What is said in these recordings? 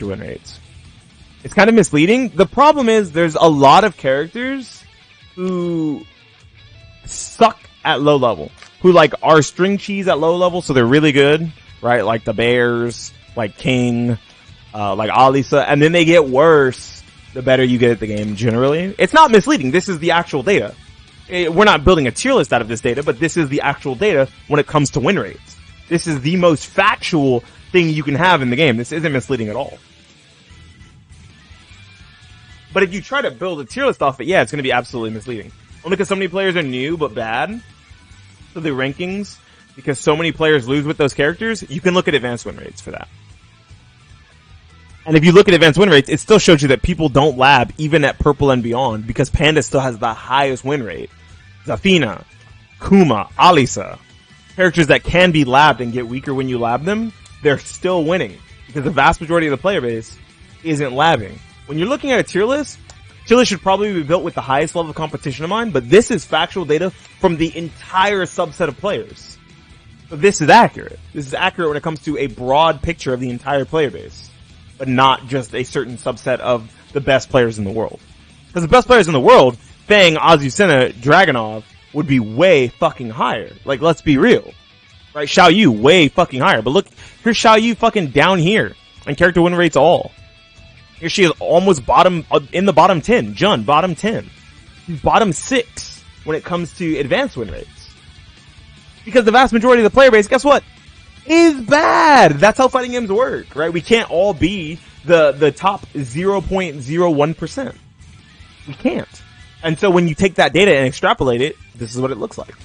win rates. It's kind of misleading. The problem is there's a lot of characters who suck at low level, who like are string cheese at low level, so they're really good, right? Like the Bears, like King, like Alisa, and then they get worse the better you get at the game generally. It's not misleading. This is the actual data. We're not building a tier list out of this data, but this is the actual data when it comes to win rates. This is the most factual thing you can have in the game. This isn't misleading at all. But if you try to build a tier list off it, yeah, it's going to be absolutely misleading. Only because so many players are new but bad to the rankings, because so many players lose with those characters, you can look at advanced win rates for that. And if you look at advanced win rates, it still shows you that people don't lab even at purple and beyond, because Panda still has the highest win rate. Zafina, Kuma, Alisa, characters that can be labbed and get weaker when you lab them, they're still winning, because the vast majority of the player base isn't labbing. When you're looking at a tier list should probably be built with the highest level of competition in mind, but this is factual data from the entire subset of players. So this is accurate. This is accurate when it comes to a broad picture of the entire player base, but not just a certain subset of the best players in the world. Because the best players in the world, Fang, Azucena, Dragunov, would be way fucking higher. Like, let's be real. Right? Xiao Yu, way fucking higher. But look, here's Xiao Yu fucking down here. And character win rates all. Here she is almost in the bottom 10. Jun, bottom 10. Bottom 6 when it comes to advanced win rates. Because the vast majority of the player base, guess what? Is bad. That's how fighting games work, right? We can't all be the top 0.01%. We can't. And so when you take that data and extrapolate it, this is what it looks like.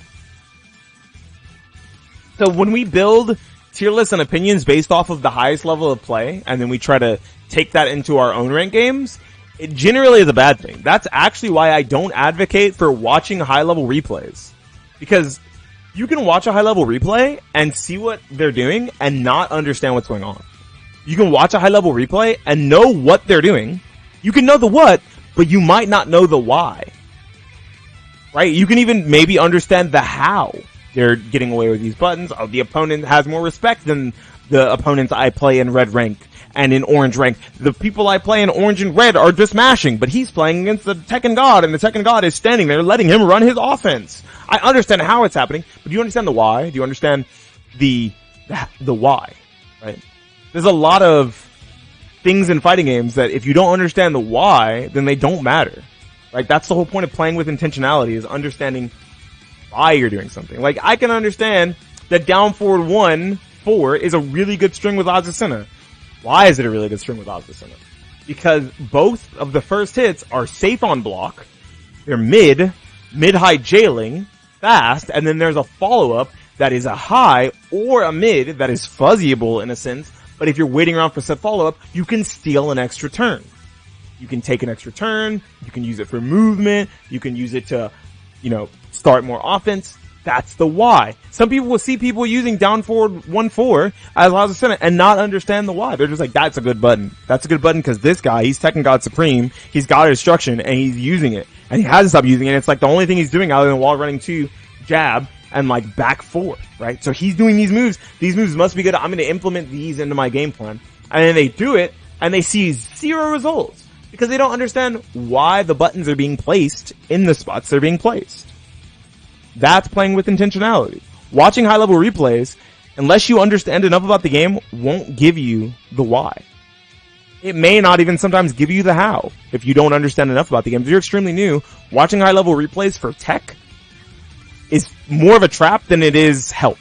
So when we build tier lists and opinions based off of the highest level of play, and then we try to take that into our own ranked games, it generally is a bad thing. That's actually why I don't advocate for watching high level replays. Because you can watch a high level replay and see what they're doing and not understand what's going on. You can watch a high level replay and know what they're doing. You can know the what, but you might not know the why. Right? You can even maybe understand the how they're getting away with these buttons. Oh, the opponent has more respect than the opponents I play in red rank and in orange rank. The people I play in orange and red are just mashing, but he's playing against the Tekken God, and the Tekken God is standing there letting him run his offense. I understand how it's happening, but do you understand the why? Do you understand the why? Right? There's a lot of things in fighting games that if you don't understand the why, then they don't matter. Right? That's the whole point of playing with intentionality, is understanding why you're doing something. Like, I can understand that down forward 1-4 is a really good string with Azucena. Why is it a really good string with Azucena? Because both of the first hits are safe on block, they're mid-high jailing, fast, and then there's a follow-up that is a high or a mid that is fuzzyable in a sense, but if you're waiting around for said follow-up, you can steal an extra turn. You can take an extra turn, you can use it for movement, you can use it to, start more offense. That's the why. Some people will see people using down forward 1-4 as Azucena and not understand the why. They're just like, that's a good button. That's a good button because this guy, he's Tekken God Supreme, he's got instruction and he's using it. And he hasn't stopped using it. It's like the only thing he's doing other than wall running 2, jab, and like back 4, right? So he's doing these moves. These moves must be good. I'm going to implement these into my game plan. And then they do it and they see 0 results because they don't understand why the buttons are being placed in the spots they're being placed. That's playing with intentionality. Watching high level replays, unless you understand enough about the game, won't give you the why. It may not even sometimes give you the how. If you don't understand enough about the game, if you're extremely new, watching high level replays for tech is more of a trap than it is help.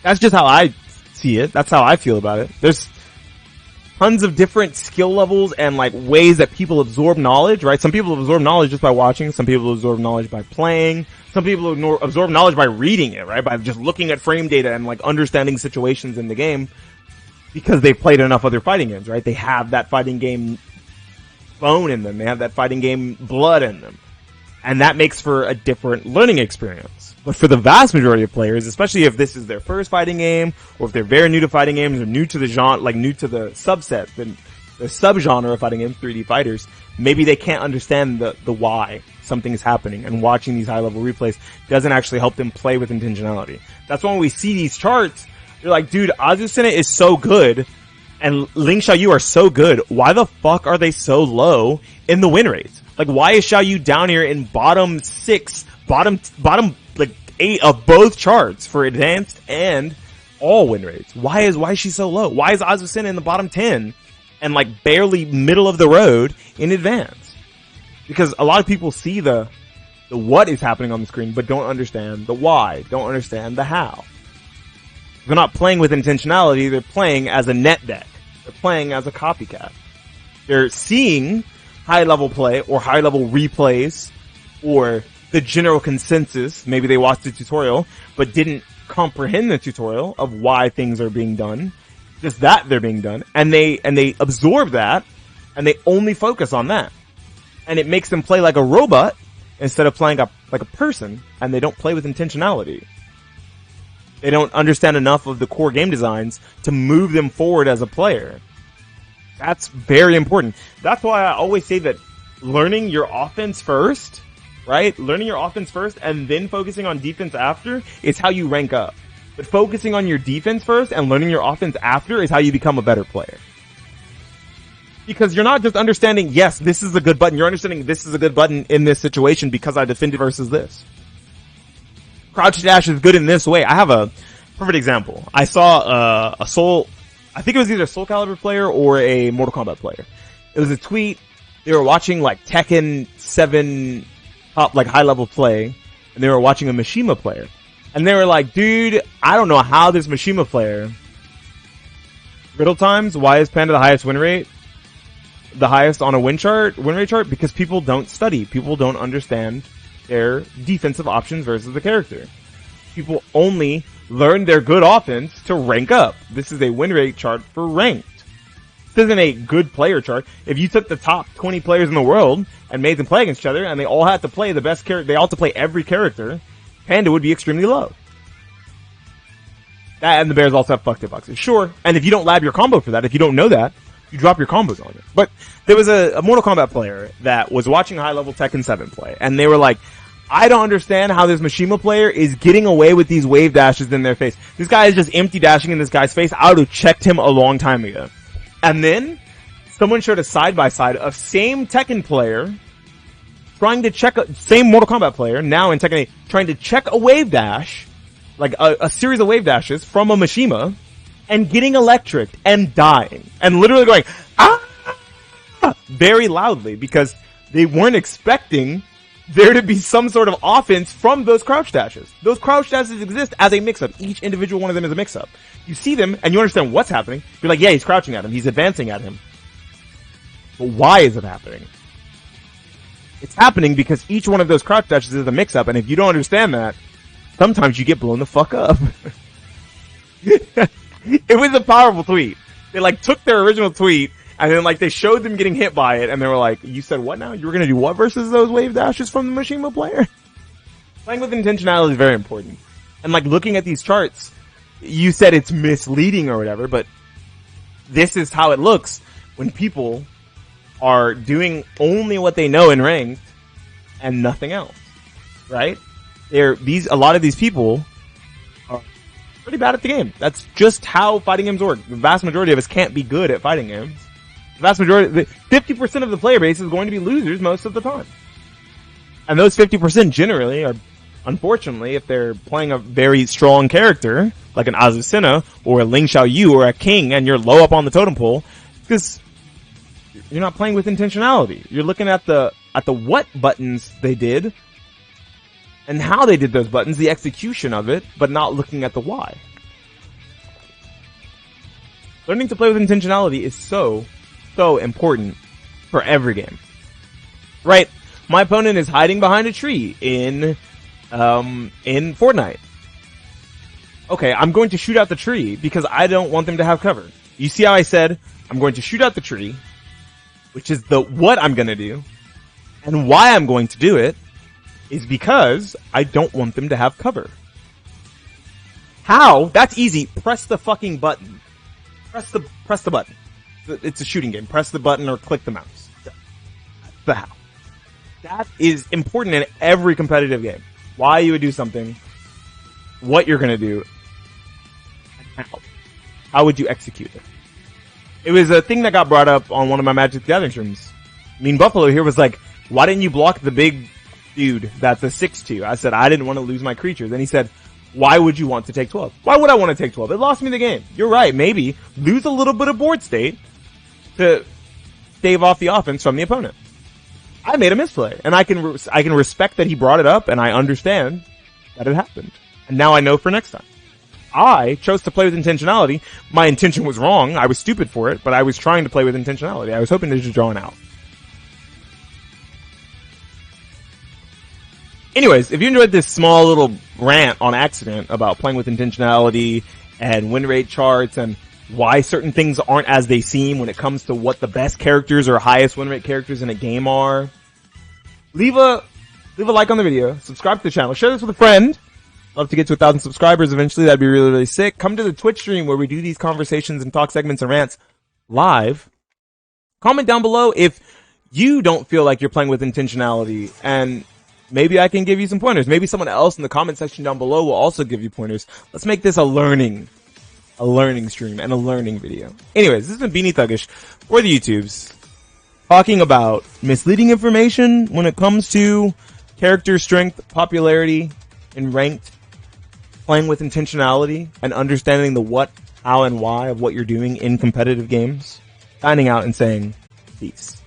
That's just how I see it. That's how I feel about it. There's tons of different skill levels and like ways that people absorb knowledge, right? Some people absorb knowledge just by watching. Some people absorb knowledge by playing. Some people absorb knowledge by reading it, right? By just looking at frame data and like understanding situations in the game because they've played enough other fighting games, right? They have that fighting game bone in them. They have that fighting game blood in them. And that makes for a different learning experience. But for the vast majority of players, especially if this is their first fighting game, or if they're very new to fighting games, or new to the genre, like new to the subset, the subgenre of fighting games, 3D fighters, maybe they can't understand the why something is happening, and watching these high level replays doesn't actually help them play with intentionality. That's why when we see these charts, you're like, dude, Azucena is so good, and Ling Xiaoyu are so good, why the fuck are they so low in the win rates? Like, why is Xiaoyu down here in bottom 6, bottom like 8 of both charts for advanced and all win rates? Why is she so low? Why is Azucena in the bottom 10 and like barely middle of the road in advanced? Because a lot of people see the what is happening on the screen, but don't understand the why, don't understand the how. They're not playing with intentionality, they're playing as a net deck. They're playing as a copycat. They're seeing high-level play or high-level replays or the general consensus. Maybe they watched the tutorial, but didn't comprehend the tutorial of why things are being done. Just that they're being done. And they absorb that, and they only focus on that. And it makes them play like a robot instead of playing like a person, and they don't play with intentionality. They don't understand enough of the core game designs to move them forward as a player. That's very important. That's why I always say that learning your offense first, right? Learning your offense first and then focusing on defense after is how you rank up. But focusing on your defense first and learning your offense after is how you become a better player. Because you're not just understanding, yes, this is a good button. You're understanding this is a good button in this situation because I defended versus this. Crouch dash is good in this way. I have a perfect example. I saw a Soul, I think it was either a Soul Calibur player or a Mortal Kombat player. It was a tweet. They were watching like Tekken 7 top like high level play, and they were watching a Mishima player. And they were like, dude, I don't know how this Mishima player, Riddle times, why is Panda the highest win rate? The highest on a win rate chart? Because people don't study. People don't understand their defensive options versus the character. People only learn their good offense to rank up. This is a win rate chart for ranked. This isn't a good player chart. If you took the top 20 players in the world and made them play against each other and they all had to play the best character, they all had to play every character, Panda would be extremely low. That and the Bears also have fucked hitboxes. Sure, and if you don't lab your combo for that, if you don't know that, you drop your combos on it. But there was a Mortal Kombat player that was watching high-level Tekken 7 play, and they were like, I don't understand how this Mishima player is getting away with these wave dashes in their face. This guy is just empty dashing in this guy's face. I would have checked him a long time ago. And then someone showed a side-by-side of same Tekken player trying to check, same Mortal Kombat player, now in Tekken 8, trying to check a wave dash, like a series of wave dashes from a Mishima, and getting electric and dying. And literally going, ah! Very loudly, because they weren't expecting there to be some sort of offense from those crouch dashes. Those crouch dashes exist as a mix-up. Each individual one of them is a mix-up. You see them, and you understand what's happening. You're like, yeah, he's crouching at him. He's advancing at him. But why is it happening? It's happening because each one of those crouch dashes is a mix-up, and if you don't understand that, sometimes you get blown the fuck up. It was a powerful tweet. They like took their original tweet and then like they showed them getting hit by it and they were like, you said what now? You were gonna do what versus those wave dashes from the Mishima player? Playing with intentionality is very important. And like looking at these charts, you said it's misleading or whatever, but this is how it looks when people are doing only what they know in ranked and nothing else. Right? A lot of these people are pretty bad at the game. That's just how fighting games work. The vast majority of us can't be good at fighting games. The vast majority, 50% of the player base is going to be losers most of the time. And those 50% generally are, unfortunately, if they're playing a very strong character, like an Azucena, or a Ling Xiaoyu, or a King, and you're low up on the totem pole, because you're not playing with intentionality. You're looking at the what buttons they did, and how they did those buttons, the execution of it, but not looking at the why. Learning to play with intentionality is so important for every game. Right? My opponent is hiding behind a tree in Fortnite. Okay, I'm going to shoot out the tree because I don't want them to have cover. You see how I said, I'm going to shoot out the tree, which is the what I'm going to do, and why I'm going to do it, is because I don't want them to have cover. How? That's easy. Press the fucking button. Press the button. It's a shooting game. Press the button or click the mouse. That's the how. That is important in every competitive game. Why you would do something, what you're gonna do, and how. How would you execute it? It was a thing that got brought up on one of my Magic the Gathering streams. Mean Buffalo here was like, why didn't you block the big dude that's a 6/2? I said, I didn't want to lose my creatures. And he said, why would you want to take 12? Why would I want to take 12? It lost me the game. You're right. Maybe lose a little bit of board state to stave off the offense from the opponent. I made a misplay, and I can respect that he brought it up, and I understand that it happened. And now I know for next time. I chose to play with intentionality. My intention was wrong. I was stupid for it, but I was trying to play with intentionality. I was hoping to just draw an out. Anyways, if you enjoyed this small little rant on accident about playing with intentionality and win rate charts and why certain things aren't as they seem when it comes to what the best characters or highest win rate characters in a game are, leave a like on the video, subscribe to the channel, share this with a friend. Love to get to 1,000 subscribers eventually. That'd be really, really sick. Come to the Twitch stream where we do these conversations and talk segments and rants live. Comment down below if you don't feel like you're playing with intentionality, and maybe I can give you some pointers. Maybe someone else in the comment section down below will also give you pointers. Let's make this a learning stream and a learning video. Anyways, this has been Beanie Thuggish for the YouTubes, talking about misleading information when it comes to character strength, popularity, and ranked, playing with intentionality, and understanding the what, how, and why of what you're doing in competitive games. Signing out and saying peace.